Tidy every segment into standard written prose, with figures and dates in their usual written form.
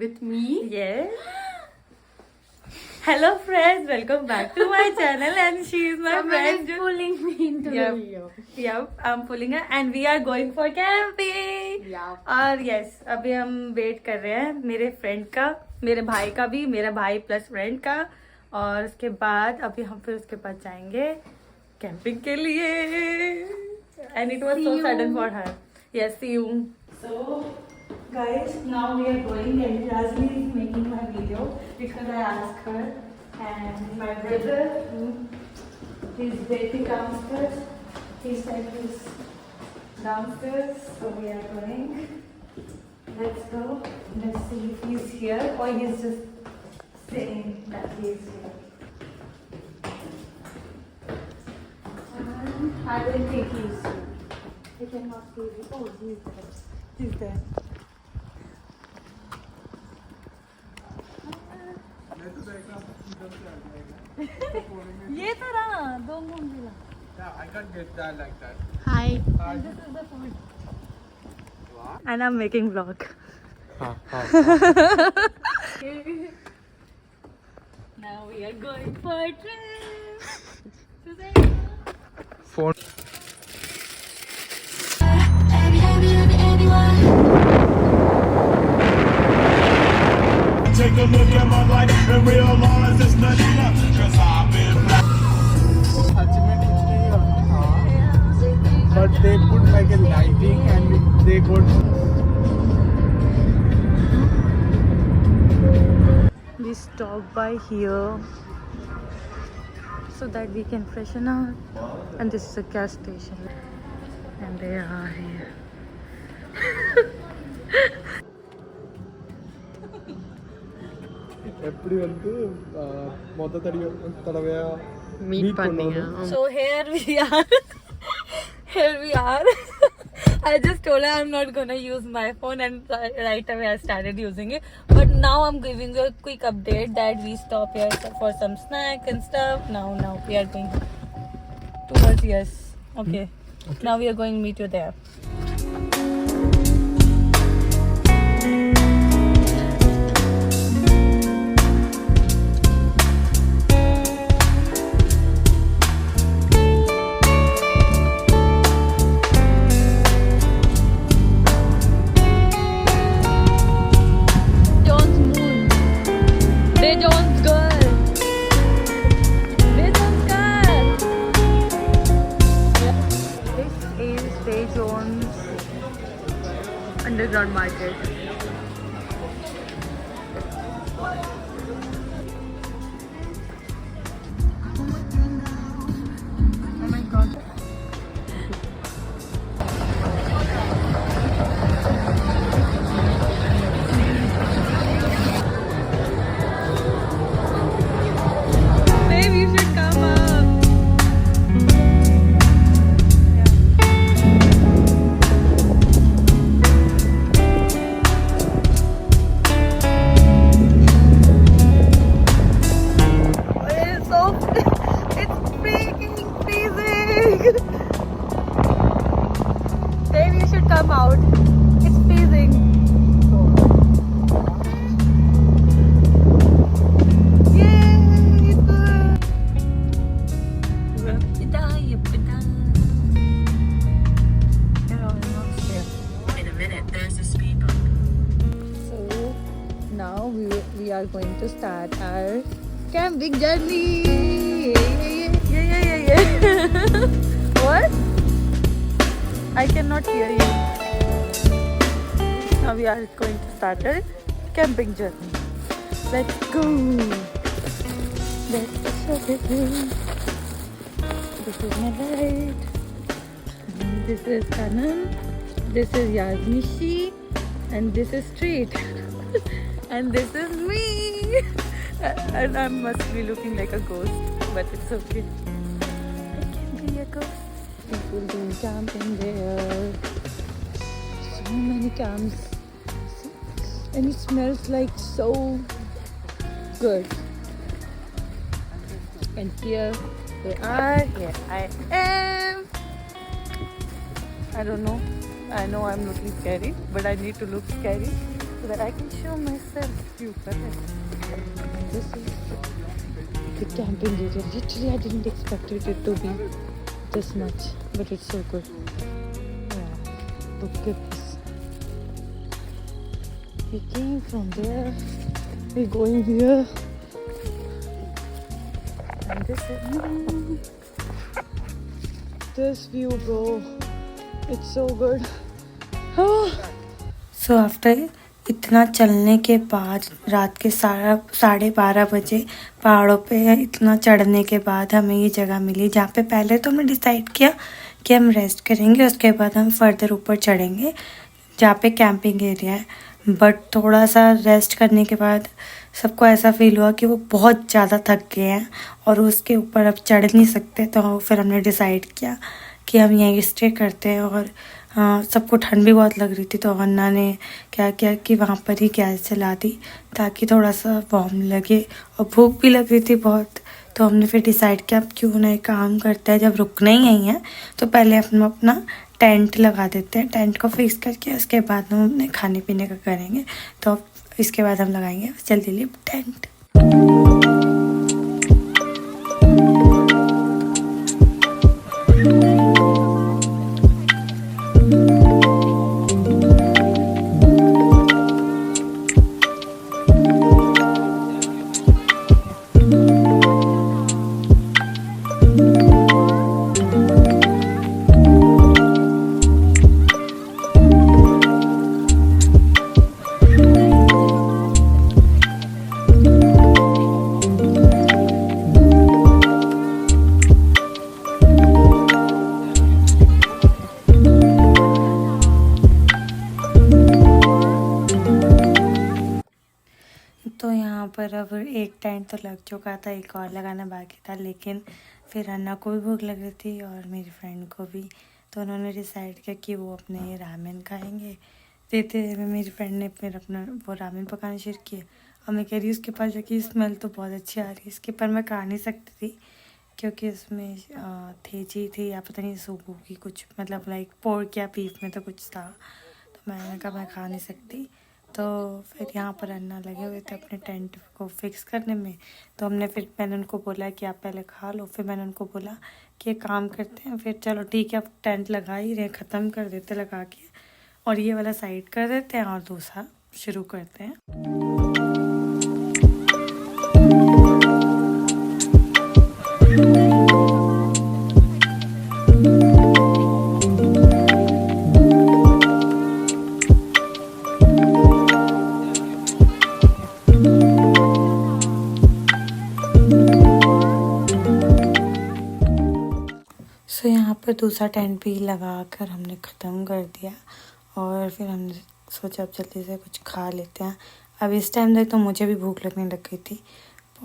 with me. Yes. Hello friends, welcome back to my channel and she is my Someone friend. is pulling me into Yep. the video. Yep, I'm pulling her and we are going for camping. Yeah. और yes, अभी हम wait कर रहे हैं मेरे friend का, मेरे भाई का भी, मेरा भाई प्लस फ्रेंड का, और उसके बाद अभी हम फिर उसके बाद जाएंगे कैंपिंग के लिए. And it was See so you. sudden for her. Yes, see you. So guys, now we are going and Rajni is making my video because I asked her, and my brother, he's waiting downstairs. He said he's downstairs, so we are going. Let's go. Let's see if he's here or he's just saying that he's here. I don't think he's here. I cannot see him. Oh, he's there. He's there. ये तो रहा दो मंजिला. Yeah, I can't get that like that. Hi. And this is the food. And I'm making vlog. Now we are going for a trip. Phone. Take a look at my life and realize it's nothing up, 'cause I've been black. सच में कुछ नहीं था. But they put like a lighting and they got. We stopped by here so that we can freshen up, and this is a gas station, and they are here. எப்படி வந்து மொத்த தடவையா Meet பண்ணியா? So here we are. Here we are. I just told her I'm not gonna use my phone, and right away I started using it. But now I'm giving you a quick update that we stop here for some snack and stuff. Now we are going towards yes. Okay. Now we are going to meet you there. John's moon. They John's girl. They John's girl. This is Bay John's underground market. Oh my god. Babe, you should come up. It's so it's freaking freezing. Babe, you should come out. It's freezing. Yay! It's good. In a minute, there's a speed bump. So now we are going to start our camping journey. Yeah. What? I cannot hear you. Now we are going to start our camping journey. Let's go. Let's show it. This is my right. This is Kanan. This is Yasmishi. And this is Street. And this is me. And I must be looking like a ghost, but it's okay. I can be a ghost. People doing camping there. So many camps. And it smells like so good. And here we are. Here I am. I don't know. I know I'm looking scary, but I need to look scary. that I can show myself view. This is the camping area. Literally, I didn't expect it to be this much, but it's so good. Yeah, look at this. We came from there. We're going here. And this is this view, bro. It's so good. So after इतना चलने के बाद रात के 12:30 बजे पहाड़ों पे इतना चढ़ने के बाद हमें ये जगह मिली जहाँ पे पहले तो हमने डिसाइड किया कि हम रेस्ट करेंगे, उसके बाद हम फर्दर ऊपर चढ़ेंगे जहाँ पे कैंपिंग एरिया है। बट थोड़ा सा रेस्ट करने के बाद सबको ऐसा फील हुआ कि वो बहुत ज़्यादा थक गए हैं और उसके ऊपर अब चढ़ नहीं सकते, तो फिर हमने डिसाइड किया कि हम यहीं स्टे करते हैं। और सबको ठंड भी बहुत लग रही थी, तो अन्ना ने क्या किया कि वहाँ पर ही गैस जला दी ताकि थोड़ा सा वार्म लगे, और भूख भी लग रही थी बहुत। तो हमने फिर डिसाइड किया अब क्यों ना एक काम करते हैं, जब रुकना ही नहीं है तो पहले हम अपना टेंट लगा देते हैं। टेंट को फिक्स करके उसके बाद हम अपने खाने पीने का करेंगे, तो इसके बाद हम लगाएंगे जल्दी टेंट। तो यहाँ पर अब एक टेंट तो लग चुका था, एक और लगाना बाकी था, लेकिन फिर अन्ना को भी भूख लग रही थी और मेरी फ्रेंड को भी, तो उन्होंने डिसाइड किया कि वो अपने रामेन खाएंगे। देते हुए मेरी फ्रेंड ने फिर अपना वो रामेन पकाना शुरू किया, और मैं कह रही उसके पास जाकि स्मेल तो बहुत अच्छी आ रही है इसके, पर मैं खा नहीं सकती थी क्योंकि उसमें थेजी थी या पता नहीं सूगू की कुछ, मतलब लाइक पोर्क या बीफ में तो कुछ था, तो मैंने कहा मैं खा नहीं सकती। तो फिर यहाँ पर अन्ना लगे हुए थे अपने टेंट को फिक्स करने में, तो मैंने उनको बोला कि आप पहले खा लो। फिर मैंने उनको बोला कि एक काम करते हैं, फिर चलो ठीक है अब टेंट लगा ही रहे, ख़त्म कर देते लगा के, और ये वाला साइड कर देते हैं और दूसरा शुरू करते हैं। तो यहाँ पर दूसरा टेंट भी लगा कर हमने ख़त्म कर दिया, और फिर हमने सोचा अब जल्दी से कुछ खा लेते हैं। अब इस टाइम तक तो मुझे भी भूख लगने लग गई थी,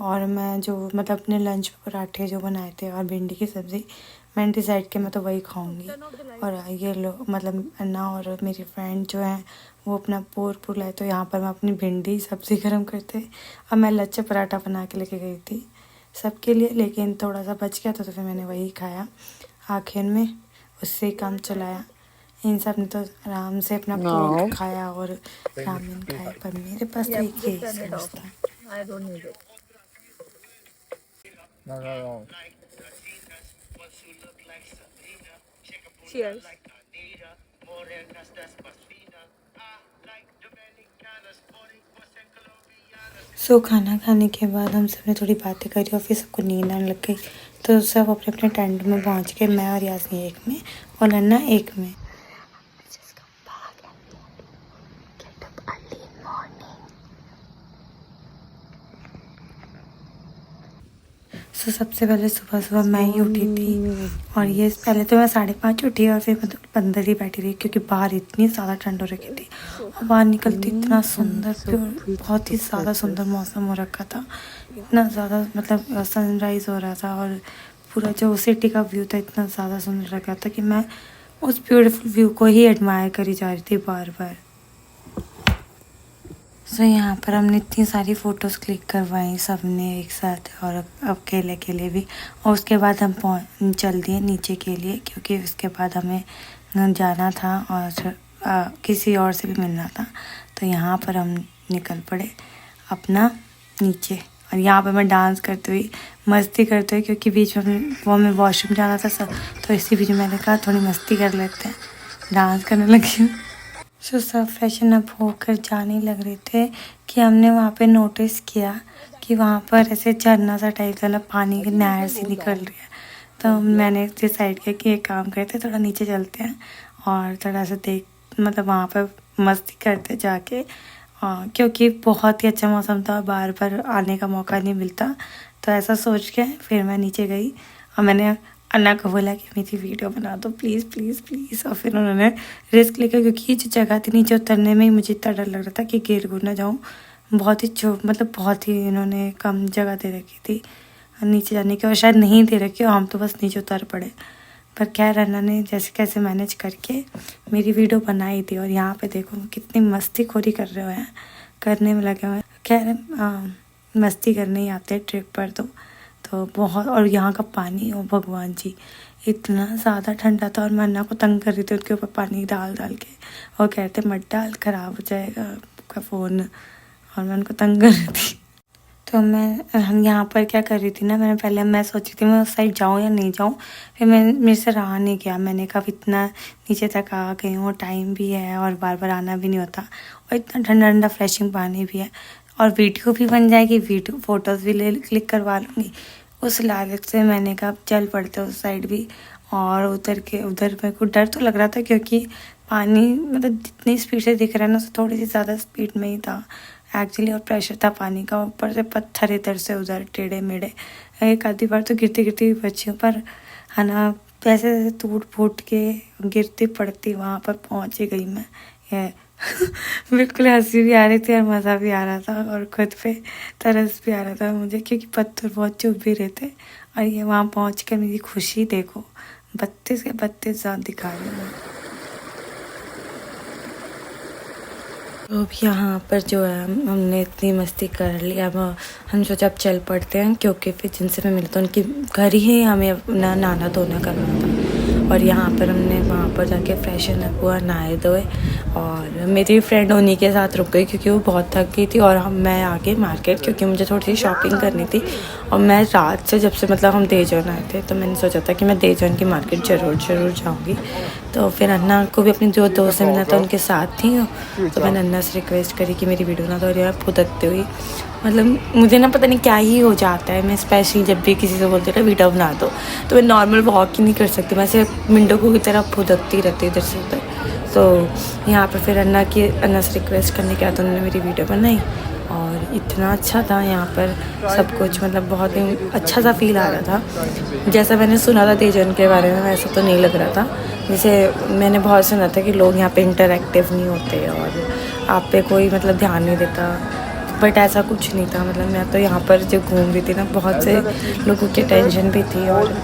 और मैं जो मतलब अपने लंच में पराठे जो बनाए थे और भिंडी की सब्ज़ी, मैंने डिसाइड किया मैं तो वही खाऊंगी। और ये लोग मतलब अन्ना और मेरी फ्रेंड जो है वो अपना पोर्क लाए, तो यहाँ पर मैं अपनी भिंडी सब्ज़ी गर्म करते, और मैं लच्छा पराठा बना के लेके गई थी सबके लिए, लेकिन थोड़ा सा बच गया था तो फिर मैंने वही खाया आखिर में, उससे काम चलाया। इन सब ने तो आराम से अपना पोर्क खाया और रामेन खाया, पर मेरे पास तो एक ही सोच था। Cheers. सो खाना खाने के बाद हम सब ने थोड़ी बातें करी और फिर सबको नींद आने लग गई, तो सब अपने अपने टेंट में पहुंच गए, मैं और यास्मीन एक में और अन्ना एक में। तो सबसे पहले सुबह सुबह मैं ही उठी थी, और ये पहले तो मैं 5:30 उठी और फिर मतलब अंदर ही बैठी रही क्योंकि बाहर इतनी ज़्यादा ठंड हो रखी थी, और बाहर निकलती इतना सुंदर, बहुत ही ज़्यादा सुंदर मौसम हो रखा था, इतना ज़्यादा मतलब सनराइज़ हो रहा था, और पूरा जो सिटी का व्यू था इतना ज़्यादा सुंदर लग रहा था कि मैं उस ब्यूटीफुल व्यू को ही एडमायर करी जा रही थी बार बार। सो यहाँ पर हमने इतनी सारी फ़ोटोज़ क्लिक करवाई सब ने एक साथ, और अकेले अकेले भी, और उसके बाद हम चल दिए नीचे के लिए क्योंकि उसके बाद हमें जाना था और किसी और से भी मिलना था। तो यहाँ पर हम निकल पड़े अपना नीचे। और यहाँ पर मैं डांस करते हुए मस्ती करते हुए, क्योंकि बीच में वो मैं वॉशरूम जाना था सब, तो इसी बीच में मैंने कहा थोड़ी मस्ती कर लेते हैं, डांस करने लगी हूँ। सो सब फ्रेशन अप होकर जाने लग रहे थे कि हमने वहाँ पे नोटिस किया कि वहाँ पर ऐसे झरना सा टाइप वाला पानी की नहर सी निकल रही है। तो मैंने डिसाइड किया कि एक काम करते थोड़ा नीचे चलते हैं और थोड़ा सा मतलब वहाँ पर मस्ती करते जाके, क्योंकि बहुत ही अच्छा मौसम था और बार बार आने का मौका नहीं मिलता। तो ऐसा सोच के फिर मैं नीचे गई और मैंने अन्ना को बोला कि मेरी वीडियो बना दो प्लीज़ प्लीज़ प्लीज़। और फिर उन्होंने रिस्क लेकर, क्योंकि जो जगह थी नीचे उतरने में ही मुझे इतना डर लग रहा था कि गिर गुर ना जाऊँ। बहुत ही मतलब बहुत ही इन्होंने कम जगह दे रखी थी नीचे जाने की, और शायद नहीं दे रखी हो, हम तो बस नीचे उतर पड़े। पर खैर अन्ना ने जैसे कैसे मैनेज करके मेरी वीडियो बनाई थी। और यहाँ पे देखो कितनी मस्तीखोरी कर रहे हैं, करने में लगे हुए हैं। खैर मस्ती करने ही आते हैं ट्रिप पर तो बहुत। और यहाँ का पानी, ओ भगवान जी, इतना ज़्यादा ठंडा था। और मैं अन्ना को तंग कर रही थी उनके ऊपर पानी डाल के, और कहते मत डाल, ख़राब हो जाएगा आपका फ़ोन। और मैं उनको तंग कर रही थी। तो हम यहाँ पर क्या कर रही थी ना, मैं सोची थी मैं उस साइड जाऊँ या नहीं जाऊँ। फिर मेरे से रहा नहीं गया, मैंने कहा इतना नीचे तक आ गई हूँ, टाइम भी है और बार बार आना भी नहीं होता, और इतना ठंडा ठंडा फ्रेशिंग पानी भी है, और वीडियो भी बन जाएगी, वीडियो फ़ोटोज़ भी क्लिक करवा लूँगी। उस लालच से मैंने कहा चल पड़ते उस साइड भी। और उधर मेरे को डर तो लग रहा था, क्योंकि पानी मतलब जितनी स्पीड से दिख रहा है ना, उससे थोड़ी सी ज़्यादा स्पीड में ही था एक्चुअली। और प्रेशर था पानी का, ऊपर से पत्थर इधर से उधर टेढ़े मेढ़े। एक आधी बार तो गिरती गिरती बची हूँ, पर है ना ऐसे टूट फूट के गिरती पड़ती वहाँ पर पहुँच ही गई मैं। ये बिल्कुल हंसी भी आ रही थी और मज़ा भी आ रहा था, और खुद पे तरस भी आ रहा था मुझे, क्योंकि पत्थर बहुत चुभ भी रहे थे। और ये वहाँ पहुँच कर मेरी खुशी देखो, 32 के 32 दांत दिखा रही हूँ। तो अब यहाँ पर जो है हमने इतनी मस्ती कर ली, अब हम सोचा अब चल पड़ते हैं, क्योंकि फिर जिनसे मैं मिलता हूँ उनके घर ही हमें अपना नहाना धोना करना था। और यहाँ पर हमने वहाँ पर जाके फ्रेशन अप हुआ, नहाए धोए, और मेरी फ्रेंड उन्हीं के साथ रुक गई क्योंकि वो बहुत थक गई थी। और मैं आ गई मार्केट, क्योंकि मुझे थोड़ी सी शॉपिंग करनी थी। और मैं रात से जब से मतलब हम देजन आए थे, तो मैंने सोचा था कि मैं देजन की मार्केट ज़रूर जाऊँगी। तो फिर अन्ना को भी अपनी जो दोस्त से मिलना था उनके साथ थी, तो मैंने अन्ना से रिक्वेस्ट करी कि मेरी वीडियो बना दो। और यार फुदकते हुई, मतलब मुझे ना पता नहीं क्या ही हो जाता है, मैं स्पेशली जब भी किसी से बोलती हूँ ना वीडियो बना दो, तो मैं नॉर्मल वॉक ही नहीं कर सकती, मैं ऐसे मिंटों की तरह फुदकती रहती इधर से उधर। तो यहाँ पर फिर अन्ना से रिक्वेस्ट करने के बाद उन्होंने मेरी वीडियो बनाई, और इतना अच्छा था यहाँ पर सब कुछ, मतलब बहुत ही अच्छा सा फील आ रहा था। जैसा मैंने सुना था तेजन के बारे में वैसा तो नहीं लग रहा था। जैसे मैंने बहुत सुना था कि लोग यहाँ पे इंटरैक्टिव नहीं होते और आप पे कोई मतलब ध्यान नहीं देता, बट ऐसा कुछ नहीं था। मतलब मैं तो यहाँ पर जो घूम रही थी ना, बहुत से लोगों की टेंशन भी थी। और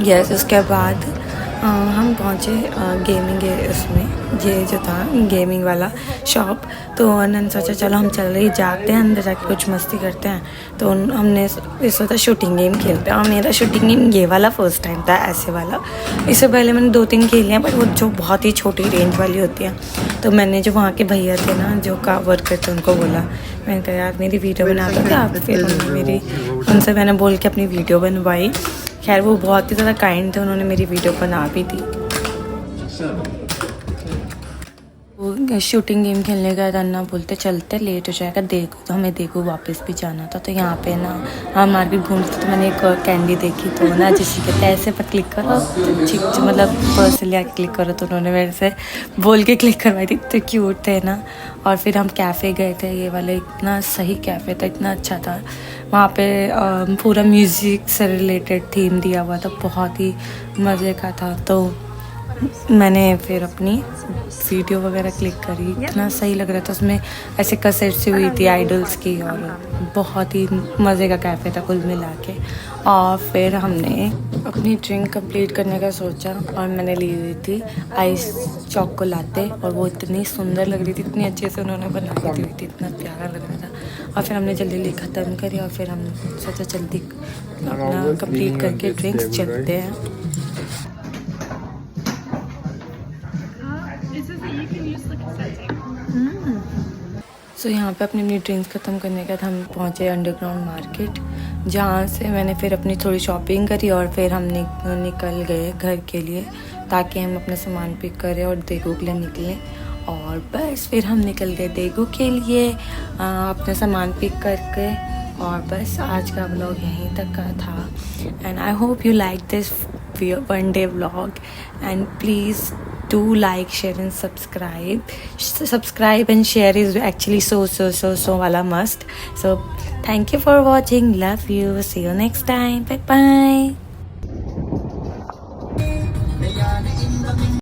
यस, उसके बाद हम पहुँचे गेमिंग उसमें, ये जो था गेमिंग वाला शॉप। तो उन्होंने सोचा चलो हम जाते हैं अंदर, जाके कुछ मस्ती करते हैं। तो हमने सोचा शूटिंग गेम खेलते हैं, और मेरा शूटिंग गेम ये वाला फर्स्ट टाइम था, ऐसे वाला। इससे पहले मैंने 2-3 खेले हैं, बट वो जो बहुत ही छोटी रेंज वाली होती है। तो मैंने जो वहाँ के भैया थे ना जो वर्क करते, उनको बोला, मैंने कहा यार मेरी वीडियो बना दो क्या आप। फिर उनसे मैंने बोल के अपनी वीडियो बनवाई। खैर वो बहुत ही ज़्यादा काइंड थे, उन्होंने मेरी वीडियो बना भी दी। वो शूटिंग गेम खेलने का अन्ना बोलते चलते लेट हो जाएगा, देखो तो हमें देखो वापस भी जाना था। तो यहाँ पे ना हम मार्केट घूमते, तो मैंने एक कैंडी देखी, तो ना जिसकी कहते हैं ऐसे पर क्लिक करो, मतलब पर्सनली आके क्लिक करो, तो उन्होंने मेरे से बोल के क्लिक करवाई थी। तो क्यूट थे ना। और फिर हम कैफ़े गए थे, ये वाले इतना सही कैफ़े था, इतना अच्छा था। वहाँ पे पूरा म्यूज़िक से रिलेटेड थीम दिया हुआ था, बहुत ही मज़े का था। तो मैंने फिर अपनी वीडियो वगैरह क्लिक करी, इतना सही लग रहा था। उसमें ऐसे कैसेट सी हुई थी आइडल्स की, और बहुत ही मज़े का कैफ़े था कुल मिला के। और फिर हमने अपनी ड्रिंक कंप्लीट करने का सोचा, और मैंने ली हुई थी आइस चॉकोलाते, और वो इतनी सुंदर लग रही थी, इतनी अच्छे से उन्होंने बनाई हुई थी, इतना प्यारा लग रहा था। और फिर हमने जल्दी ख़त्म करी, और फिर हम सोचा जल्दी अपना कंप्लीट करके ड्रिंक्स चलते हैं। सो यहाँ पे अपनी ड्रिंक्स ख़त्म करने के बाद हम पहुँचे अंडरग्राउंड मार्केट, जहाँ से मैंने फिर अपनी थोड़ी शॉपिंग करी और फिर हम निकल गए घर के लिए, ताकि हम अपना सामान पिक करें और देगू के लिए निकलें। और बस फिर हम निकल गए देगू के लिए अपना सामान पिक करके। और बस आज का व्लॉग यहीं तक का था, and I hope you like this one day vlog, and please do like, share and subscribe and share is actually so wala must. So thank you for watching, love you, see you next time, bye bye.